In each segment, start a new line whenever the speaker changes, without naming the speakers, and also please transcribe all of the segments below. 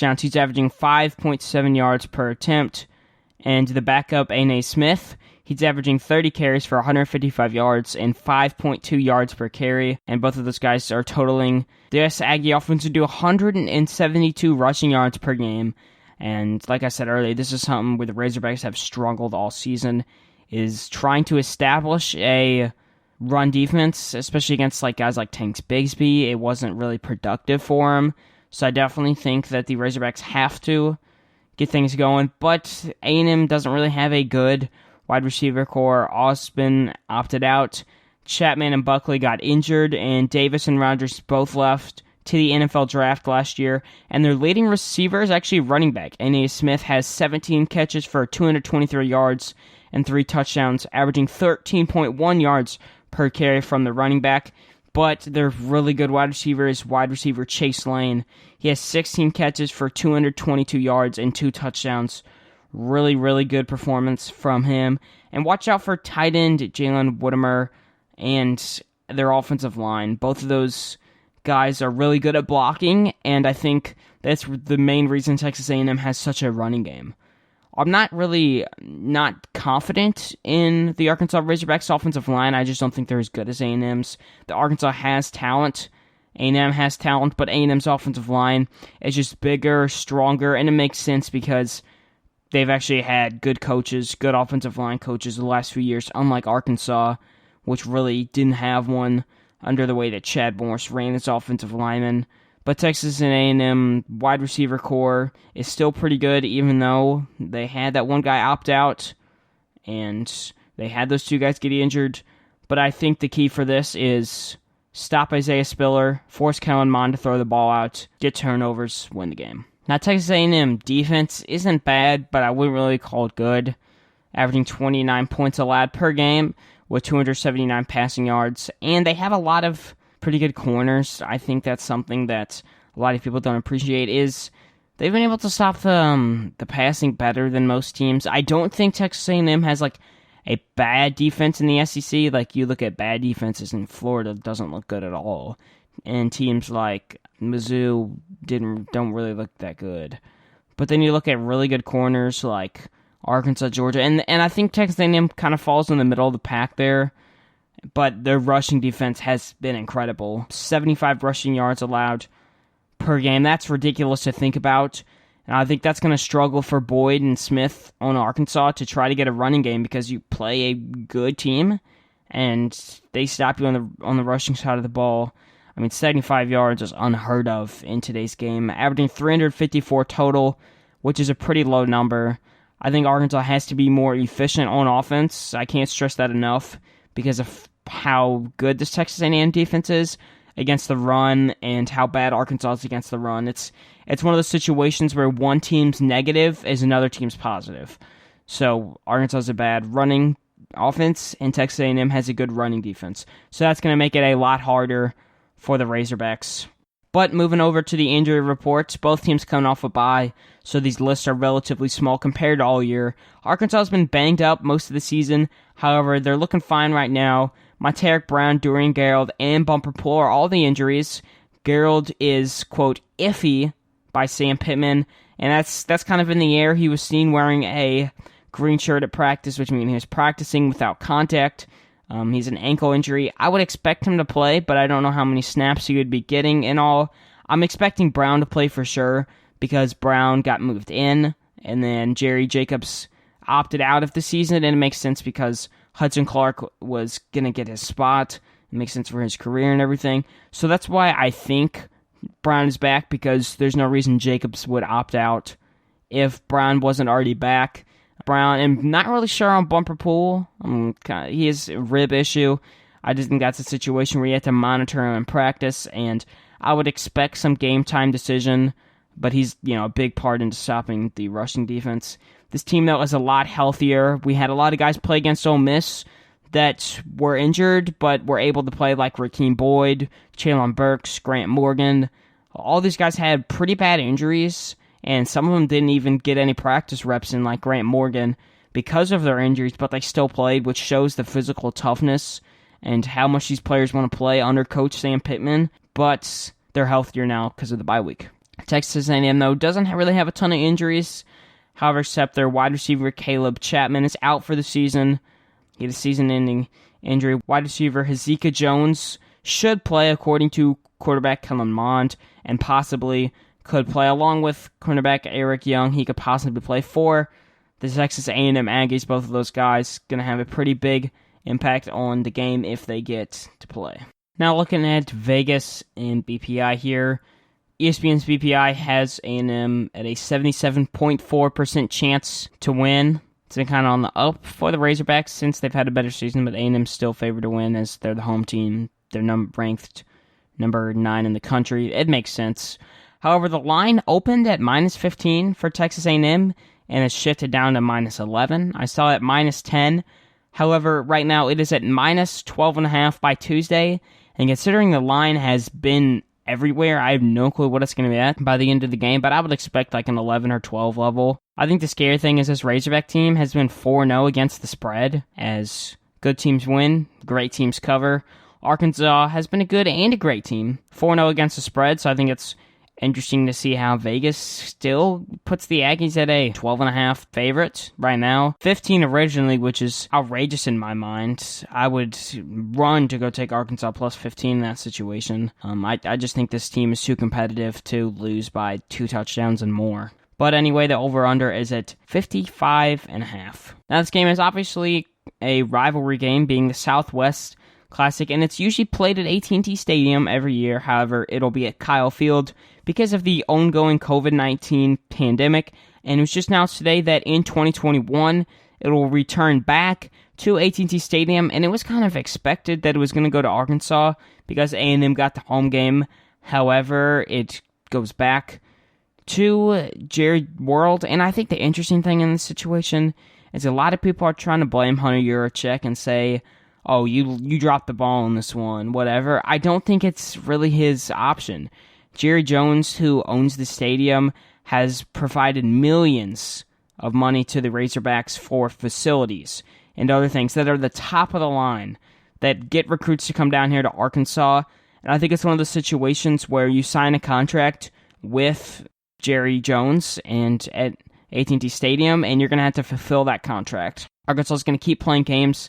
touchdowns. He's averaging 5.7 yards per attempt. And the backup, A&M Smith, he's averaging 30 carries for 155 yards and 5.2 yards per carry. And both of those guys are totaling this Aggie offense to do 172 rushing yards per game. And like I said earlier, this is something where the Razorbacks have struggled all season, is trying to establish a run defense, especially against guys like Tanks Bigsby. It wasn't really productive for him. So I definitely think that the Razorbacks have to get things going. But A&M doesn't really have a good wide receiver core. Osborne opted out. Chapman and Buckley got injured, and Davis and Rodgers both left to the NFL draft last year. And their leading receiver is actually running back. A&M Smith has 17 catches for 223 yards and 3 touchdowns, averaging 13.1 yards per carry from the running back. But their really good wide receiver is wide receiver Chase Lane. He has 16 catches for 222 yards and 2 touchdowns. Really, really good performance from him. And watch out for tight end Jalen Whittemore and their offensive line. Both of those guys are really good at blocking, and I think that's the main reason Texas A&M has such a running game. I'm not confident in the Arkansas Razorbacks offensive line. I just don't think they're as good as A&M's. The Arkansas has talent. A&M has talent, but A&M's offensive line is just bigger, stronger, and it makes sense because they've actually had good coaches, good offensive line coaches the last few years, unlike Arkansas, which really didn't have one under the way that Chad Morris ran its offensive linemen. But Texas and A&M wide receiver core is still pretty good, even though they had that one guy opt out, and they had those 2 guys get injured. But I think the key for this is stop Isaiah Spiller, force Kellen Mond to throw the ball out, get turnovers, win the game. Now, Texas A&M defense isn't bad, but I wouldn't really call it good, averaging 29 points allowed per game with 279 passing yards, and they have a lot of pretty good corners. I think that's something that a lot of people don't appreciate, is they've been able to stop the passing better than most teams. I don't think Texas A&M has a bad defense in the SEC. You look at bad defenses in Florida, it doesn't look good at all. And teams like Mizzou don't really look that good. But then you look at really good corners like Arkansas, Georgia, and I think Texas A&M kind of falls in the middle of the pack there. But their rushing defense has been incredible. 75 rushing yards allowed per game. That's ridiculous to think about. And I think that's going to struggle for Boyd and Smith on Arkansas to try to get a running game because you play a good team and they stop you on the rushing side of the ball. 75 yards is unheard of in today's game. Averaging 354 total, which is a pretty low number. I think Arkansas has to be more efficient on offense. I can't stress that enough because of how good this Texas A&M defense is against the run and how bad Arkansas is against the run. It's one of those situations where one team's negative is another team's positive. So Arkansas is a bad running offense and Texas A&M has a good running defense. So that's going to make it a lot harder for the Razorbacks. But moving over to the injury reports, both teams coming off a bye, so these lists are relatively small compared to all year. Arkansas has been banged up most of the season. However, they're looking fine right now. Monteric Brown, Dorian Gerald, and Bumper Pool are all the injuries. Gerald is, quote, iffy by Sam Pittman, and that's kind of in the air. He was seen wearing a green shirt at practice, which means he was practicing without contact. He's an ankle injury. I would expect him to play, but I don't know how many snaps he would be getting in all. I'm expecting Brown to play for sure because Brown got moved in, and then Jerry Jacobs opted out of the season, and it makes sense because Hudson Clark was going to get his spot. It makes sense for his career and everything. So that's why I think Brown is back, because there's no reason Jacobs would opt out if Brown wasn't already back. Brown, I'm not really sure on Bumper Pool. He has a rib issue. I just think that's a situation where you have to monitor him in practice, and I would expect some game time decision, but he's a big part into stopping the rushing defense. This team, though, is a lot healthier. We had a lot of guys play against Ole Miss that were injured, but were able to play, like Rakeem Boyd, Chalon Burks, Grant Morgan. All these guys had pretty bad injuries, and some of them didn't even get any practice reps in, like Grant Morgan, because of their injuries, but they still played, which shows the physical toughness and how much these players want to play under Coach Sam Pittman, but they're healthier now because of the bye week. Texas A&M, though, doesn't really have a ton of injuries. However, except their wide receiver Caleb Chapman is out for the season. He had a season-ending injury. Wide receiver Hezekiah Jones should play, according to quarterback Kellen Mond, and possibly could play along with cornerback Eric Young. He could possibly play for the Texas A&M Aggies. Both of those guys going to have a pretty big impact on the game if they get to play. Now looking at Vegas and BPI here. ESPN's BPI has A&M at a 77.4% chance to win. It's been kind of on the up for the Razorbacks since they've had a better season, but A&M's still favored to win as they're the home team. They're ranked number 9 in the country. It makes sense. However, the line opened at -15 for Texas A&M and has shifted down to -11. I saw it at -10. However, right now it is at -12.5 by Tuesday, and considering the line has been everywhere, I have no clue what it's going to be at by the end of the game, but I would expect like an 11 or 12 level. I think the scary thing is this Razorback team has been 4-0 against the spread, as good teams win, great teams cover. Arkansas has been a good and a great team, 4-0 against the spread, so I think it's interesting to see how Vegas still puts the Aggies at a 12.5 favorite right now. 15 originally, which is outrageous in my mind. I would run to go take Arkansas plus 15 in that situation. I just think this team is too competitive to lose by 2 touchdowns and more. But anyway, the over-under is at 55.5. Now this game is obviously a rivalry game, being the Southwest Classic, and it's usually played at AT&T Stadium every year. However, it'll be at Kyle Field because of the ongoing COVID-19 pandemic, and it was just announced today that in 2021, it will return back to AT&T Stadium, and it was kind of expected that it was going to go to Arkansas because A&M got the home game. However, it goes back to Jerry World, and I think the interesting thing in this situation is a lot of people are trying to blame Hunter Yurachek and say, oh, you dropped the ball on this one, whatever. I don't think it's really his option. Jerry Jones, who owns the stadium, has provided millions of money to the Razorbacks for facilities and other things that are the top of the line that get recruits to come down here to Arkansas. And I think it's one of those situations where you sign a contract with Jerry Jones and at AT&T Stadium, and you're going to have to fulfill that contract. Arkansas is going to keep playing games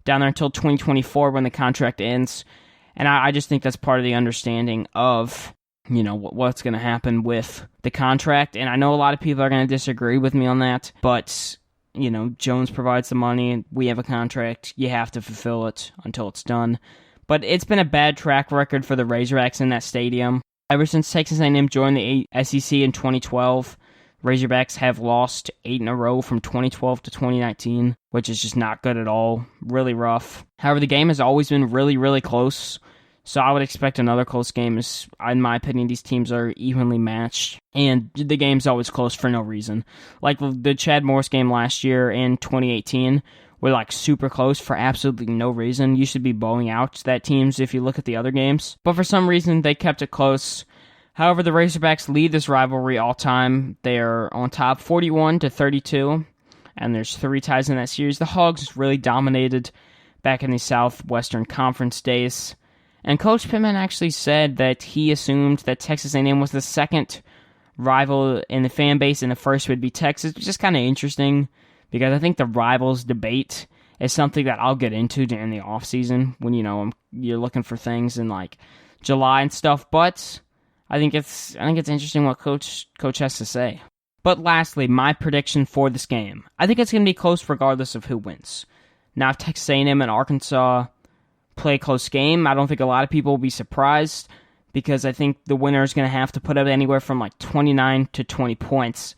down there until 2024 when the contract ends. And I just think that's part of the understanding of, what's going to happen with the contract. And I know a lot of people are going to disagree with me on that, but, Jones provides the money, and we have a contract. You have to fulfill it until it's done. But it's been a bad track record for the Razorbacks in that stadium. Ever since Texas A&M joined the SEC in 2012, Razorbacks have lost 8 in a row from 2012 to 2019, which is just not good at all. Really rough. However, the game has always been really, really close, so I would expect another close game. In my opinion, these teams are evenly matched, and the game's always close for no reason. Like the Chad Morris game last year in 2018 were super close for absolutely no reason. You should be bowing out that teams if you look at the other games. But for some reason, they kept it close. However, the Razorbacks lead this rivalry all time. They are on top 41-32, and there's 3 ties in that series. The Hogs really dominated back in the Southwestern Conference days. And Coach Pittman actually said that he assumed that Texas A&M was the second rival in the fan base, and the first would be Texas, which is kind of interesting because I think the rivals debate is something that I'll get into during the offseason when, you're looking for things in July and stuff. But I think it's interesting what Coach has to say. But lastly, my prediction for this game. I think it's going to be close regardless of who wins. Now, if Texas A&M and Arkansas play a close game, I don't think a lot of people will be surprised because I think the winner is going to have to put up anywhere from 29 to 20 points.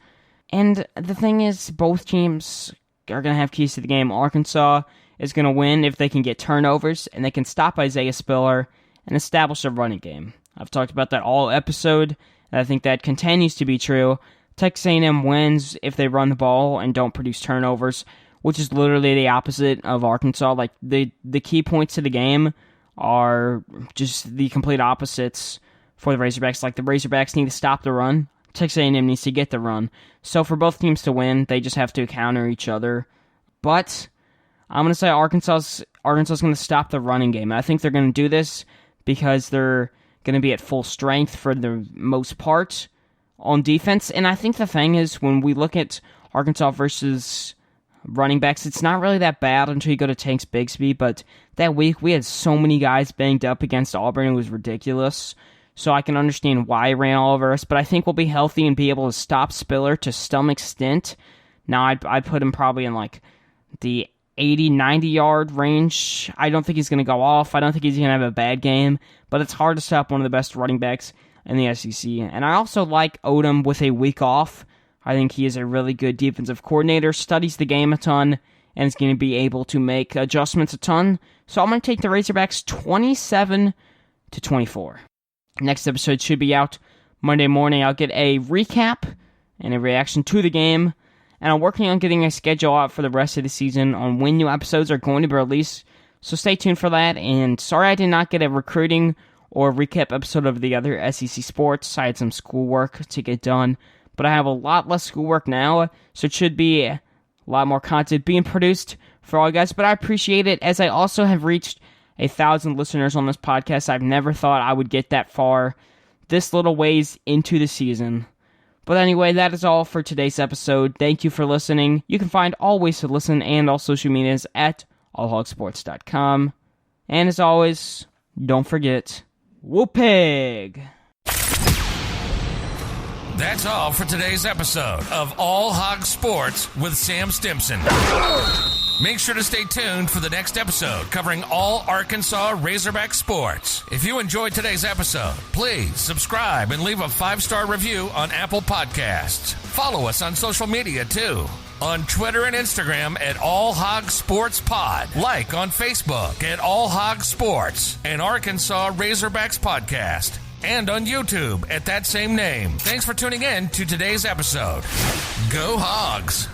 And the thing is, both teams are going to have keys to the game. Arkansas is going to win if they can get turnovers and they can stop Isaiah Spiller and establish a running game. I've talked about that all episode, and I think that continues to be true. Texas A&M wins if they run the ball and don't produce turnovers, which is literally the opposite of Arkansas. The key points to the game are just the complete opposites for the Razorbacks. The Razorbacks need to stop the run. Texas A&M needs to get the run. So for both teams to win, they just have to counter each other. But I'm going to say Arkansas's going to stop the running game. I think they're going to do this because they're going to be at full strength for the most part. on defense. And I think the thing is, when we look at Arkansas versus running backs, it's not really that bad until you go to Tanks Bigsby, but that week we had so many guys banged up against Auburn, it was ridiculous. So I can understand why he ran all over us, but I think we'll be healthy and be able to stop Spiller to some extent. Now, I'd put him probably in like the 80, 90-yard range. I don't think he's going to go off. I don't think he's going to have a bad game, but it's hard to stop one of the best running backs in the SEC. And I also like Odom with a week off. I think he is a really good defensive coordinator, studies the game a ton, and is going to be able to make adjustments a ton. So I'm going to take the Razorbacks 27-24. Next episode should be out Monday morning. I'll get a recap and a reaction to the game, and I'm working on getting a schedule out for the rest of the season on when new episodes are going to be released, so stay tuned for that. And sorry I did not get a recruiting or recap episode of the other SEC sports. I had some schoolwork to get done, but I have a lot less schoolwork now, so it should be a lot more content being produced for all you guys, but I appreciate it, as I also have reached 1,000 listeners on this podcast. I've never thought I would get that far this little ways into the season. But anyway, that is all for today's episode. Thank you for listening. You can find all ways to listen and all social medias at allhogsports.com. And as always, don't forget, whoopig!
That's all for today's episode of All Hog Sports with Sam Stimson. Make sure to stay tuned for the next episode covering all Arkansas Razorback sports. If you enjoyed today's episode, please subscribe and leave a 5-star review on Apple Podcasts. Follow us on social media too. On Twitter and Instagram at All Hog Sports Pod. Like on Facebook at All Hog Sports and Arkansas Razorbacks Podcast. And on YouTube at that same name. Thanks for tuning in to today's episode. Go Hogs!